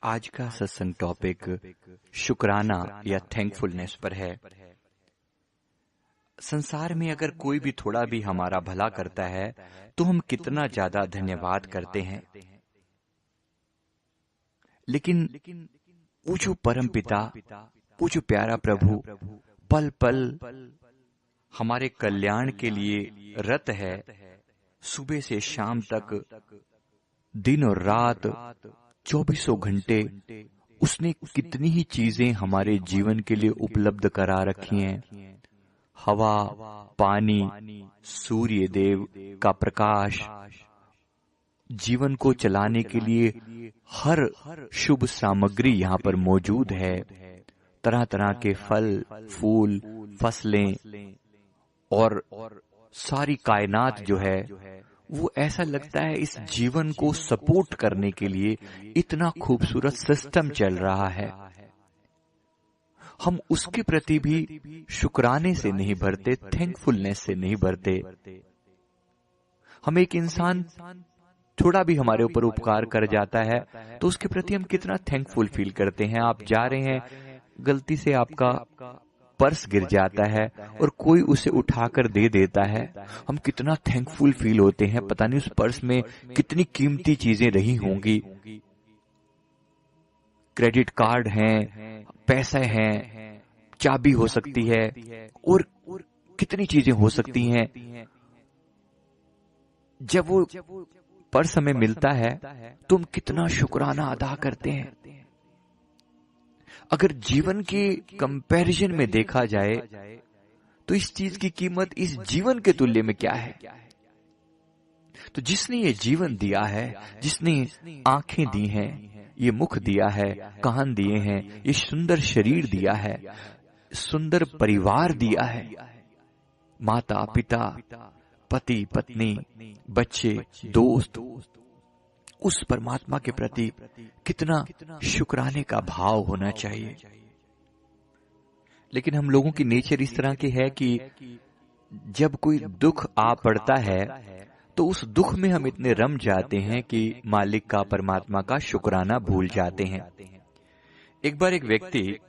आज का सत्संग टॉपिक शुक्राना या थैंकफुलनेस पर है। संसार में अगर कोई भी थोड़ा भी हमारा भला करता है तो हम कितना ज्यादा धन्यवाद करते हैं, लेकिन वो जो परम पिता, वो जो प्यारा प्रभु पल पल हमारे कल्याण के लिए रत है, सुबह से शाम तक दिन और रात 24 घंटे उसने कितनी ही चीजें हमारे जीवन के लिए उपलब्ध करा रखी हैं। हवा, पानी, सूर्य देव का प्रकाश, जीवन को चलाने के लिए हर शुभ सामग्री यहाँ पर मौजूद है। तरह तरह के फल, फूल, फसलें और सारी कायनात जो है वो ऐसा लगता है इस जीवन को सपोर्ट करने के लिए इतना खूबसूरत सिस्टम चल रहा है। हम उसके प्रति भी शुक्राने से नहीं भरते, थैंकफुलनेस से नहीं भरते। हम एक इंसान थोड़ा भी हमारे ऊपर उपकार कर जाता है तो उसके प्रति हम कितना थैंकफुल फील करते हैं। आप जा रहे हैं, गलती से आपका पर्स गिर जाता है और कोई उसे उठाकर दे देता है, हम कितना थैंकफुल फील होते हैं। पता नहीं उस पर्स में कितनी कीमती चीजें रही होंगी, क्रेडिट कार्ड हैं, पैसे हैं, चाबी हो सकती है और कितनी चीजें हो सकती हैं। जब वो पर्स हमें मिलता है तो हम कितना शुक्राना अदा करते हैं। अगर जीवन के कंपैरिजन में देखा जाए तो इस चीज की कीमत इस जीवन के तुल्य में क्या है। तो जिसने ये जीवन दिया है, जिसने आंखें दी हैं, ये मुख दिया है, कान दिए हैं, ये सुंदर शरीर दिया है, सुंदर परिवार दिया है, माता पिता, पति पत्नी, बच्चे, दोस्त, उस परमात्मा के प्रति कितना शुक्राने का भाव होना चाहिए। लेकिन हम लोगों की नेचर इस तरह की है कि जब कोई दुख आ पड़ता है तो उस दुख में हम इतने रम जाते हैं कि मालिक का, परमात्मा का शुक्राना भूल जाते हैं। एक बार एक व्यक्ति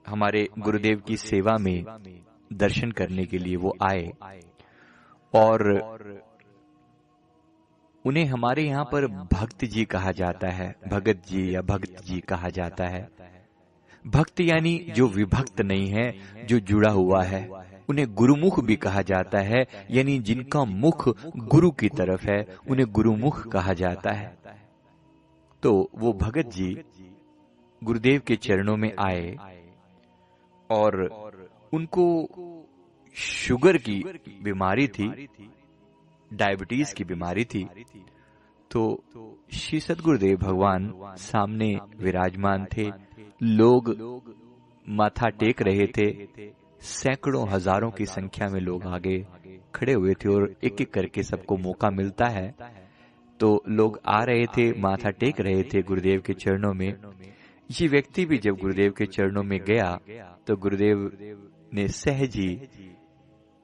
हमारे गुरुदेव की सेवा में दर्शन करने के लिए वो आए और उन्हें हमारे यहाँ पर भक्त जी कहा जाता है, भगत जी या भक्त जी कहा जाता है। भक्त यानी जो विभक्त नहीं है, जो जुड़ा हुआ है। उन्हें गुरुमुख भी कहा जाता है, यानी जिनका मुख गुरु की तरफ है, उन्हें गुरुमुख कहा जाता है। तो वो भगत जी गुरुदेव के चरणों में आए और उनको शुगर की बीमारी थी, डायबिटीज की बीमारी थी। तो श्री सद्गुरुदेव भगवान सामने विराजमान थे, लोग माथा टेक रहे थे, सैकड़ों हजारों की संख्या में लोग आगे खड़े हुए थे और एक एक करके सबको मौका मिलता है तो लोग आ रहे थे, माथा टेक रहे थे गुरुदेव के चरणों में। ये व्यक्ति भी जब गुरुदेव के चरणों में गया तो गुरुदेव ने सहजी,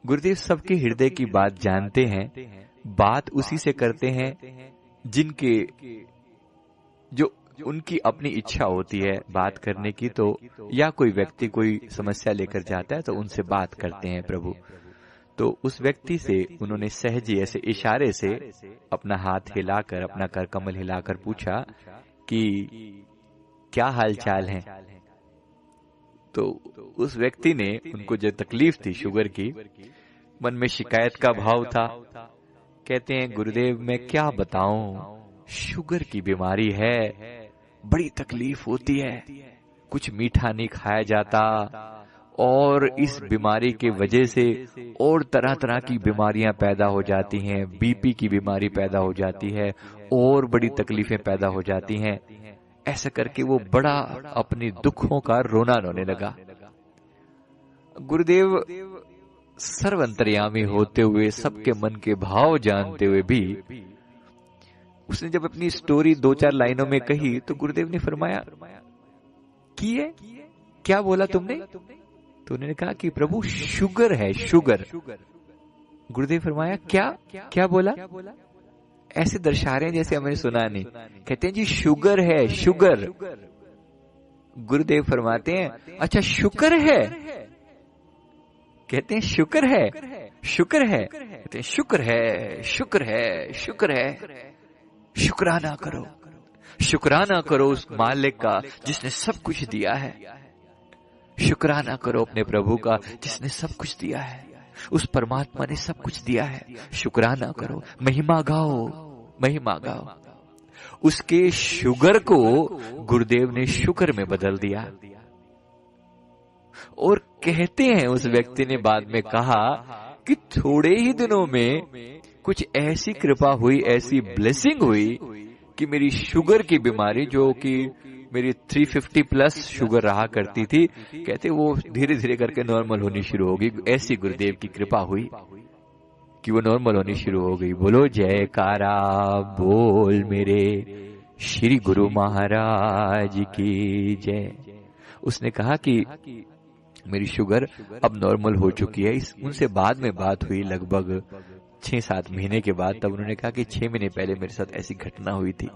गुरुदेव सबके हृदय की बात जानते हैं, बात उसी से करते हैं जिनके जो उनकी अपनी इच्छा होती है बात करने की। तो या कोई व्यक्ति कोई समस्या लेकर जाता है तो उनसे बात करते हैं प्रभु। तो उस व्यक्ति से उन्होंने सहजी ऐसे इशारे से अपना हाथ हिलाकर, अपना कर कमल हिलाकर पूछा कि क्या हाल चाल है। तो उस व्यक्ति ने, उनको जो तकलीफ थी शुगर की, मन में शिकायत का भाव था। कहते हैं गुरुदेव मैं क्या बताऊं, शुगर की बीमारी है, बड़ी तकलीफ होती है, कुछ मीठा नहीं खाया जाता और इस बीमारी के वजह से और तरह तरह की बीमारियां पैदा हो जाती हैं, बीपी की बीमारी पैदा हो जाती है और बड़ी तकलीफें पैदा हो जाती हैं। ऐसा करके वो बड़ा अपने दुखों का रोना रोने लगा। गुरुदेव सर्वंतर्यामी होते हुए, सबके मन के भाव जानते हुए भी उसने जब अपनी स्टोरी 2-4 लाइनों में कही तो गुरुदेव ने फरमाया कि ये क्या बोला तुमने? तो उन्होंने कहा कि प्रभु शुगर है, शुगर। गुरुदेव फरमाया क्या क्या बोला? ऐसे दर्शा रहे हैं जैसे हमें सुना नहीं। कहते हैं जी शुगर है, शुगर। गुरुदेव फरमाते हैं अच्छा शुक्र है, कहते हैं शुक्र है, शुक्र है, कहते हैं शुक्र है, शुक्र है, शुक्र है। शुक्राना करो, शुक्राना करो उस मालिक का जिसने सब कुछ दिया है। शुक्राना करो अपने प्रभु का जिसने सब कुछ दिया है, उस परमात्मा ने सब कुछ दिया है। शुक्राना करो, महिमा गाओ, महिमा गाओ। उसके शुगर को गुरुदेव ने शुक्र में बदल दिया। और कहते हैं उस व्यक्ति ने बाद में कहा कि थोड़े ही दिनों में कुछ ऐसी कृपा हुई, ऐसी ब्लेसिंग हुई कि मेरी शुगर की बीमारी, जो कि मेरी 350 प्लस शुगर रहा करती थी, कहते वो धीरे धीरे करके नॉर्मल होनी शुरू होगी। ऐसी गुरुदेव की कृपा हुई कि वो नॉर्मल होनी शुरू हो गई। बोलो जयकारा बोल मेरे श्री गुरु महाराज की जय। उसने कहा कि मेरी शुगर अब नॉर्मल हो चुकी है। उनसे बाद में बात हुई लगभग 6-7 महीने के बाद। तब उन्होंने कहा कि 6 महीने पहले मेरे साथ ऐसी घटना हुई थी।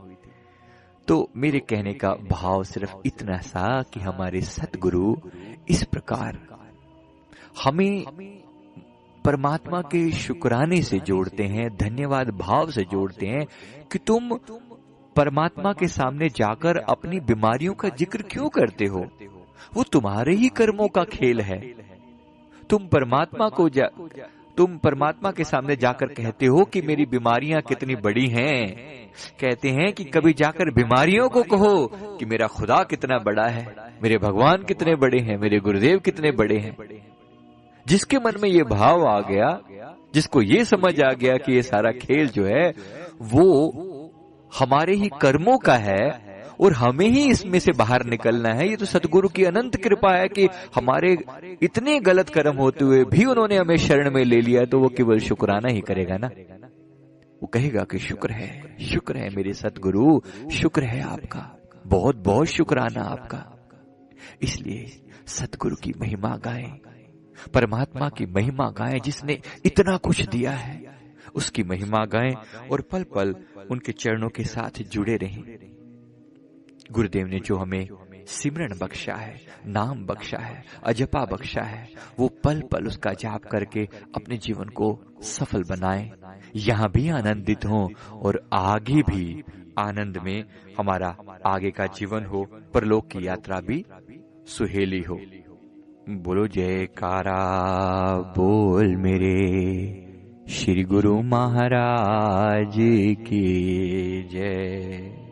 तो मेरे कहने का भाव सिर्फ इतना सा कि हमारे सतगुरु इस प्रकार हमें परमात्मा के शुक्राने से जोड़ते हैं, धन्यवाद भाव से जोड़ते हैं कि तुम परमात्मा के सामने जाकर अपनी बीमारियों का जिक्र क्यों करते हो? वो तुम्हारे ही कर्मों का खेल है। तुम परमात्मा के सामने जाकर कहते हो कि मेरी बीमारियां कितनी बड़ी हैं। कहते हैं कि कभी जाकर बीमारियों को कहो कि मेरा खुदा कितना बड़ा है, मेरे भगवान कितने बड़े हैं, मेरे गुरुदेव कितने बड़े हैं। जिसके मन में ये भाव आ गया, जिसको ये समझ आ गया कि ये सारा खेल जो है वो हमारे ही कर्मों का है और हमें ही इसमें से बाहर निकलना है। ये तो सतगुरु की अनंत कृपा है कि हमारे इतने गलत कर्म होते हुए भी उन्होंने हमें शरण में ले लिया, तो वो केवल शुक्राना ही करेगा ना। वो कहेगा कि शुक्र है मेरे सतगुरु, शुक्र है आपका, बहुत बहुत शुक्राना आपका। इसलिए सतगुरु की महिमा गाएं, परमात्मा की महिमा गाएं जिसने इतना कुछ दिया है, उसकी महिमा गाएं और पल पल उनके चरणों के साथ जुड़े रहें। गुरुदेव ने जो हमें सिमरन बख्शा है, नाम बख्शा है, अजपा बख्शा है, वो पल पल उसका जाप करके अपने जीवन को सफल बनाएं, यहाँ भी आनंदित हों और आगे भी आनंद में हमारा आगे का जीवन हो, परलोक की यात्रा भी सुहेली हो। बोलो जयकारा बोल मेरे श्री गुरु महाराज की जय।